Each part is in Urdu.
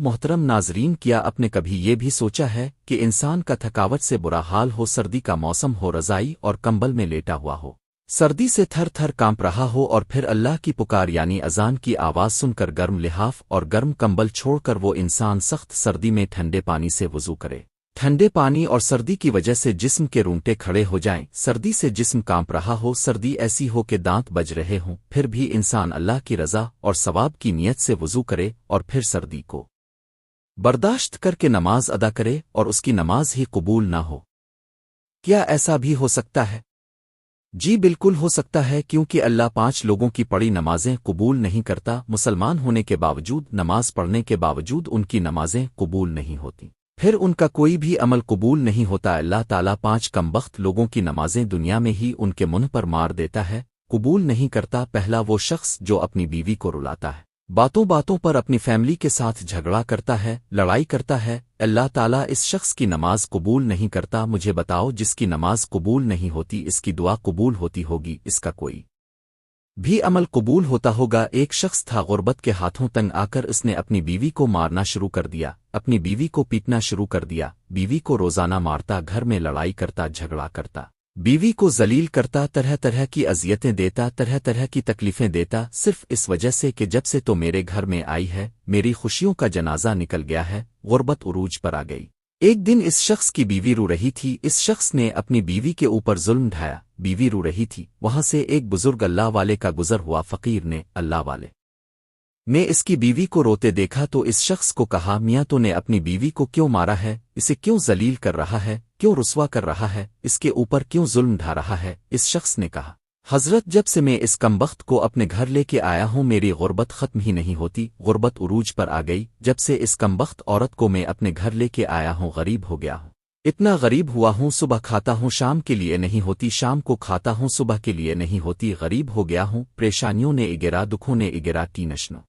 محترم ناظرین، کیا آپ نے کبھی یہ بھی سوچا ہے کہ انسان کا تھکاوٹ سے برا حال ہو، سردی کا موسم ہو، رضائی اور کمبل میں لیٹا ہوا ہو، سردی سے تھر تھر کانپ رہا ہو، اور پھر اللہ کی پکار یعنی اذان کی آواز سن کر گرم لحاف اور گرم کمبل چھوڑ کر وہ انسان سخت سردی میں ٹھنڈے پانی سے وضو کرے؟ ٹھنڈے پانی اور سردی کی وجہ سے جسم کے رونگٹے کھڑے ہو جائیں، سردی سے جسم کانپ رہا ہو، سردی ایسی ہو کہ دانت بج رہے ہوں، پھر بھی انسان اللہ کی رضا اور ثواب کی نیت سے وضو کرے اور پھر سردی کو برداشت کر کے نماز ادا کرے اور اس کی نماز ہی قبول نہ ہو؟ کیا ایسا بھی ہو سکتا ہے؟ جی بالکل ہو سکتا ہے، کیونکہ اللہ 5 لوگوں کی پڑھی نمازیں قبول نہیں کرتا۔ مسلمان ہونے کے باوجود، نماز پڑھنے کے باوجود ان کی نمازیں قبول نہیں ہوتی، پھر ان کا کوئی بھی عمل قبول نہیں ہوتا۔ اللہ تعالیٰ 5 کمبخت لوگوں کی نمازیں دنیا میں ہی ان کے منہ پر مار دیتا ہے، قبول نہیں کرتا۔ پہلا وہ شخص جو اپنی بیوی کو رلاتا ہے، باتوں باتوں پر اپنی فیملی کے ساتھ جھگڑا کرتا ہے، لڑائی کرتا ہے، اللہ تعالیٰ اس شخص کی نماز قبول نہیں کرتا۔ مجھے بتاؤ، جس کی نماز قبول نہیں ہوتی اس کی دعا قبول ہوتی ہوگی؟ اس کا کوئی بھی عمل قبول ہوتا ہوگا؟ ایک شخص تھا، غربت کے ہاتھوں تنگ آ کر اس نے اپنی بیوی کو مارنا شروع کر دیا، اپنی بیوی کو پیٹنا شروع کر دیا، بیوی کو روزانہ مارتا، گھر میں لڑائی کرتا، جھگڑا کرتا، بیوی کو ذلیل کرتا، طرح طرح کی اذیتیں دیتا، طرح طرح کی تکلیفیں دیتا، صرف اس وجہ سے کہ جب سے تو میرے گھر میں آئی ہے میری خوشیوں کا جنازہ نکل گیا ہے، غربت عروج پر آ گئی۔ ایک دن اس شخص کی بیوی رو رہی تھی، اس شخص نے اپنی بیوی کے اوپر ظلم ڈھایا، بیوی رو رہی تھی، وہاں سے ایک بزرگ اللہ والے کا گزر ہوا، فقیر نے اللہ والے نے اس کی بیوی کو روتے دیکھا تو اس شخص کو کہا، میاں تو نے اپنی بیوی کو کیوں مارا ہے؟ اسے کیوں ذلیل کر رہا ہے؟ کیوں رسوا کر رہا ہے؟ اس کے اوپر کیوں ظلم ڈھا رہا ہے؟ اس شخص نے کہا، حضرت جب سے میں اس کمبخت کو اپنے گھر لے کے آیا ہوں میری غربت ختم ہی نہیں ہوتی، غربت عروج پر آ گئی، جب سے اس کمبخت عورت کو میں اپنے گھر لے کے آیا ہوں غریب ہو گیا ہوں، اتنا غریب ہوا ہوں، صبح کھاتا ہوں شام کے لیے نہیں ہوتی، شام کو کھاتا ہوں صبح کے لیے نہیں ہوتی، غریب ہو گیا ہوں، پریشانیوں نے اگرا، دکھوں نے اگرا، ٹینشنوں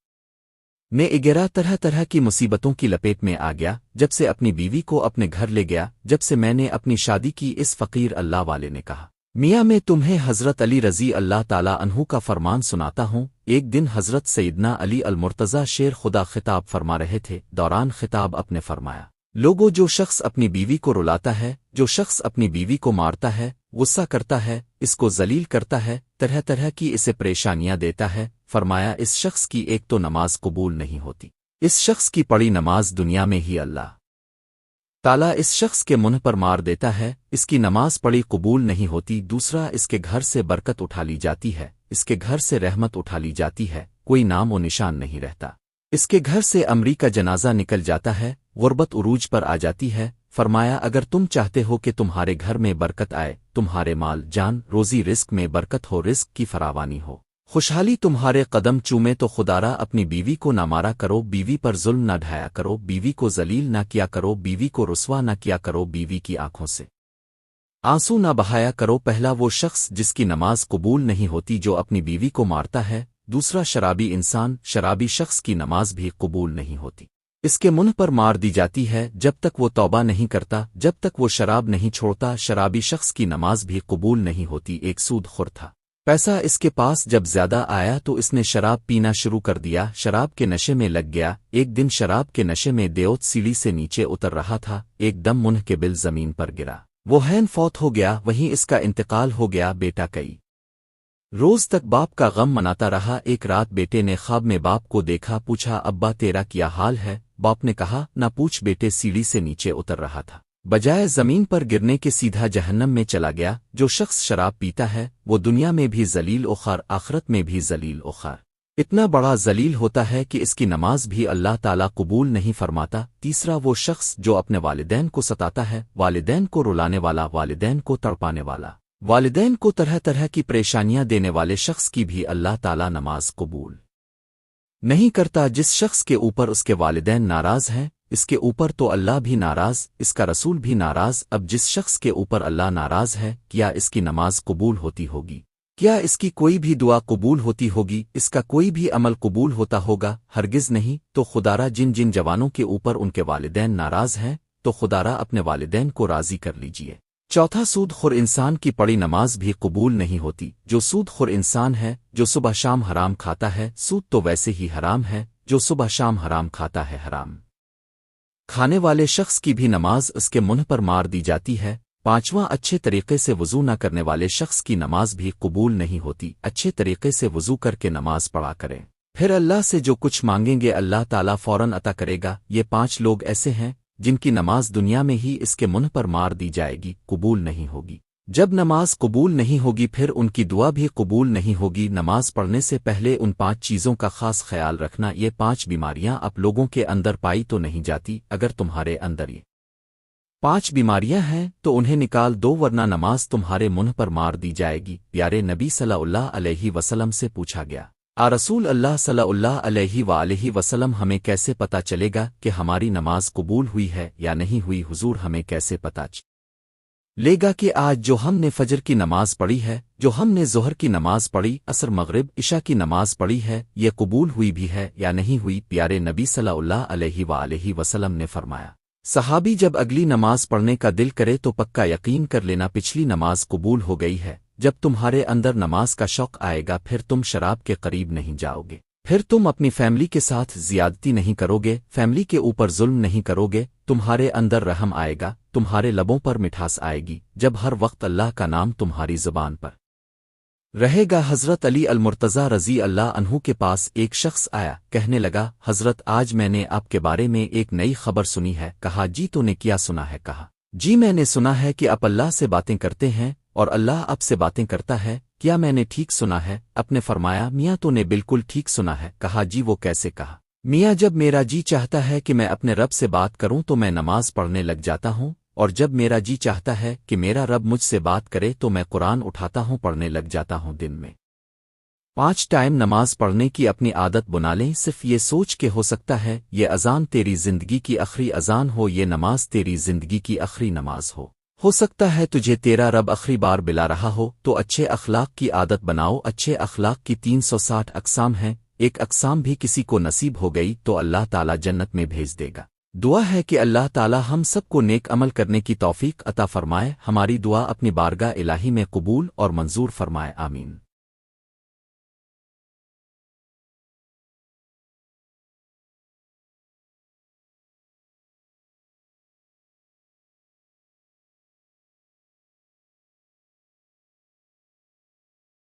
میں اگرا، طرح طرح کی مصیبتوں کی لپیٹ میں آ گیا، جب سے اپنی بیوی کو اپنے گھر لے گیا، جب سے میں نے اپنی شادی کی۔ اس فقیر اللہ والے نے کہا، میاں میں تمہیں حضرت علی رضی اللہ تعالیٰ عنہ کا فرمان سناتا ہوں۔ ایک دن حضرت سیدنا علی المرتضی شیر خدا خطاب فرما رہے تھے، دوران خطاب اپنے فرمایا، لوگوں، جو شخص اپنی بیوی کو رلاتا ہے، جو شخص اپنی بیوی کو مارتا ہے، غصہ کرتا ہے، اس کو ذلیل کرتا ہے، طرح طرح کی اسے پریشانیاں دیتا ہے، فرمایا اس شخص کی ایک تو نماز قبول نہیں ہوتی، اس شخص کی پڑھی نماز دنیا میں ہی اللہ تعالیٰ اس شخص کے منہ پر مار دیتا ہے، اس کی نماز پڑھی قبول نہیں ہوتی۔ دوسرا، اس کے گھر سے برکت اٹھا لی جاتی ہے، اس کے گھر سے رحمت اٹھا لی جاتی ہے، کوئی نام و نشان نہیں رہتا، اس کے گھر سے امری کا جنازہ نکل جاتا ہے، غربت عروج پر آ جاتی ہے۔ فرمایا، اگر تم چاہتے ہو کہ تمہارے گھر میں برکت آئے، تمہارے مال جان روزی رزق میں برکت ہو، رزق کی فراوانی ہو، خوشحالی تمہارے قدم چومے، تو خدارا اپنی بیوی کو نہ مارا کرو، بیوی پر ظلم نہ ڈھایا کرو، بیوی کو ذلیل نہ کیا کرو، بیوی کو رسوا نہ کیا کرو، بیوی کی آنکھوں سے آنسو نہ بہایا کرو۔ پہلا وہ شخص جس کی نماز قبول نہیں ہوتی جو اپنی بیوی کو مارتا ہے، دوسرا شرابی انسان، شرابی شخص کی نماز بھی قبول نہیں ہوتی، اس کے منہ پر مار دی جاتی ہے جب تک وہ توبہ نہیں کرتا، جب تک وہ شراب نہیں چھوڑتا، شرابی شخص کی نماز بھی قبول نہیں ہوتی۔ ایک سود خور تھا، پیسہ اس کے پاس جب زیادہ آیا تو اس نے شراب پینا شروع کر دیا، شراب کے نشے میں لگ گیا۔ ایک دن شراب کے نشے میں دیوت سیڑھی سے نیچے اتر رہا تھا، ایک دم منہ کے بل زمین پر گرا، وہ حین فوت ہو گیا، وہیں اس کا انتقال ہو گیا۔ بیٹا کئی روز تک باپ کا غم مناتا رہا، ایک رات بیٹے نے خواب میں باپ کو دیکھا، پوچھا، ابا تیرا کیا حال ہے؟ باپ نے کہا، نہ پوچھ بیٹے، سیڑھی سے نیچے اتر رہا تھا، بجائے زمین پر گرنے کے سیدھا جہنم میں چلا گیا۔ جو شخص شراب پیتا ہے وہ دنیا میں بھی ذلیل و خوار، آخرت میں بھی ذلیل و خوار، اتنا بڑا ذلیل ہوتا ہے کہ اس کی نماز بھی اللہ تعالیٰ قبول نہیں فرماتا۔ تیسرا وہ شخص جو اپنے والدین کو ستاتا ہے، والدین کو رلانے والا، والدین کو تڑپانے والا، والدین کو طرح طرح کی پریشانیاں دینے والے شخص کی بھی اللہ تعالیٰ نماز قبول نہیں کرتا۔ جس شخص کے اوپر اس کے والدین ناراض ہیں، اس کے اوپر تو اللہ بھی ناراض، اس کا رسول بھی ناراض۔ اب جس شخص کے اوپر اللہ ناراض ہے، کیا اس کی نماز قبول ہوتی ہوگی؟ کیا اس کی کوئی بھی دعا قبول ہوتی ہوگی؟ اس کا کوئی بھی عمل قبول ہوتا ہوگا؟ ہرگز نہیں۔ تو خدارا جن جن جوانوں کے اوپر ان کے والدین ناراض ہیں، تو خدارا اپنے والدین کو راضی کر لیجئے۔ چوتھا، سود خور انسان کی پڑھی نماز بھی قبول نہیں ہوتی۔ جو سود خور انسان ہے، جو صبح شام حرام کھاتا ہے، سود تو ویسے ہی حرام ہے، جو صبح شام حرام کھاتا ہے حرام کھانے والے شخص کی بھی نماز اس کے منہ پر مار دی جاتی ہے۔ پانچواں، اچھے طریقے سے وضو نہ کرنے والے شخص کی نماز بھی قبول نہیں ہوتی۔ اچھے طریقے سے وضو کر کے نماز پڑھا کریں، پھر اللہ سے جو کچھ مانگیں گے اللہ تعالیٰ فوراً عطا کرے گا۔ یہ 5 لوگ ایسے ہیں جن کی نماز دنیا میں ہی اس کے منہ پر مار دی جائے گی، قبول نہیں ہوگی۔ جب نماز قبول نہیں ہوگی پھر ان کی دعا بھی قبول نہیں ہوگی۔ نماز پڑھنے سے پہلے ان 5 چیزوں کا خاص خیال رکھنا۔ یہ 5 بیماریاں اب لوگوں کے اندر پائی تو نہیں جاتی۔ اگر تمہارے اندر یہ 5 بیماریاں ہیں تو انہیں نکال دو ورنہ نماز تمہارے منہ پر مار دی جائے گی۔ پیارے نبی صلی اللہ علیہ وسلم سے پوچھا گیا، رسول اللہ صلی اللہ علیہ وآلہ وسلم ہمیں کیسے پتہ چلے گا کہ ہماری نماز قبول ہوئی ہے یا نہیں ہوئی؟ حضور ہمیں کیسے پتہ لے گا کہ آج جو ہم نے فجر کی نماز پڑھی ہے، جو ہم نے ظہر کی نماز پڑھی، عصر مغرب عشاء کی نماز پڑھی ہے، یہ قبول ہوئی بھی ہے یا نہیں ہوئی؟ پیارے نبی صلی اللہ علیہ وآلہ وسلم نے فرمایا، صحابی جب اگلی نماز پڑھنے کا دل کرے تو پکا یقین کر لینا پچھلی نماز قبول ہو گئی ہے۔ جب تمہارے اندر نماز کا شوق آئے گا پھر تم شراب کے قریب نہیں جاؤ گے، پھر تم اپنی فیملی کے ساتھ زیادتی نہیں کرو گے، فیملی کے اوپر ظلم نہیں کرو گے، تمہارے اندر رحم آئے گا، تمہارے لبوں پر مٹھاس آئے گی جب ہر وقت اللہ کا نام تمہاری زبان پر رہے گا۔ حضرت علی المرتضیٰ رضی اللہ عنہ کے پاس ایک شخص آیا، کہنے لگا، حضرت آج میں نے آپ کے بارے میں ایک نئی خبر سنی ہے۔ کہا، جی تو نے کیا سنا ہے؟ کہا، جی میں نے سنا ہے کہ آپ اللہ سے باتیں کرتے ہیں اور اللہ آپ سے باتیں کرتا ہے، کیا میں نے ٹھیک سنا ہے؟ آپ نے فرمایا، میاں تو نے بالکل ٹھیک سنا ہے۔ کہا، جی وہ کیسے؟ کہا، میاں جب میرا جی چاہتا ہے کہ میں اپنے رب سے بات کروں تو میں نماز پڑھنے لگ جاتا ہوں، اور جب میرا جی چاہتا ہے کہ میرا رب مجھ سے بات کرے تو میں قرآن اٹھاتا ہوں، پڑھنے لگ جاتا ہوں۔ دن میں 5 ٹائم نماز پڑھنے کی اپنی عادت بنا لیں، صرف یہ سوچ کے ہو سکتا ہے یہ اذان تیری زندگی کی آخری اذان ہو، یہ نماز تیری زندگی کی آخری نماز ہو سکتا ہے تجھے تیرا رب آخری بار بلا رہا ہو، تو اچھے اخلاق کی عادت بناؤ۔ اچھے اخلاق کی 360 اقسام ہیں، ایک اقسام بھی کسی کو نصیب ہو گئی تو اللہ تعالیٰ جنت میں بھیج دے گا۔ دعا ہے کہ اللہ تعالیٰ ہم سب کو نیک عمل کرنے کی توفیق عطا فرمائے، ہماری دعا اپنی بارگاہ الہی میں قبول اور منظور فرمائے، آمین۔